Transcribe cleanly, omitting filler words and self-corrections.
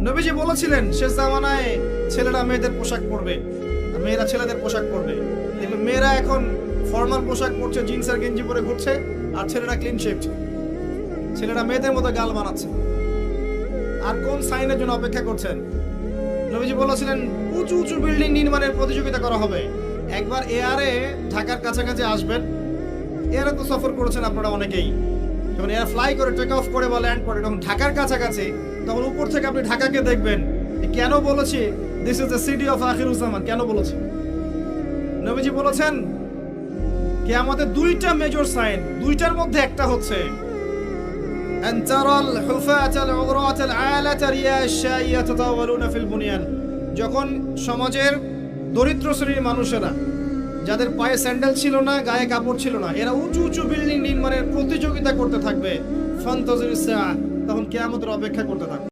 নবীজি বলেছিলেন শেষ জামানায় ছেলেরা মেয়েদের পোশাক পরবে আর মেয়েরা ছেলেদের পোশাক পরবে। দেখবেন মেয়েরা এখন ফর্মাল পোশাক পরছে, জিন্স আর গেঞ্জি পরে ঘুরছে, আর ছেলেরা ক্লিন শেভড। ছেলেরা মেয়েদের মতো গাল বানাচ্ছে। আর কোন সাইনের জন্য অপেক্ষা করছেন? নবীজি বলেছিলেন উঁচু উঁচু বিল্ডিং নির্মাণের প্রতিযোগিতা করা হবে। একবার এয়ারে ঢাকার কাছাকাছি আসবেন। এয়ারে তো সফর করেছেন আপনারা অনেকেই। যখন এয়ার ফ্লাই করে, টেক অফ করে বা ল্যান্ড করে, তখন ঢাকার কাছাকাছি, তখন উপর থেকে আপনি ঢাকাকে দেখবেন। কেন বলেছি this is the city of Akhiruzzaman? কেন বলেছি? নবীজি বলেছেন কিয়ামতের দুইটা মেজর সাইন, দুইটার মধ্যে একটা হচ্ছে أن ترى الحفاة العراة العالة رياء الشاء يتطاولون في البنيان। যখন সমাজের দরিদ্র শ্রেণীর মানুষেরা, যাদের পায়ে স্যান্ডেল ছিল না, গায়ে কাপড় ছিল না, এরা উঁচু উঁচু বিল্ডিং নির্মাণের প্রতিযোগিতা করতে থাকবে, ফান্তাজির সাআ, তখন কিয়ামতের অপেক্ষা করতে থাকবে।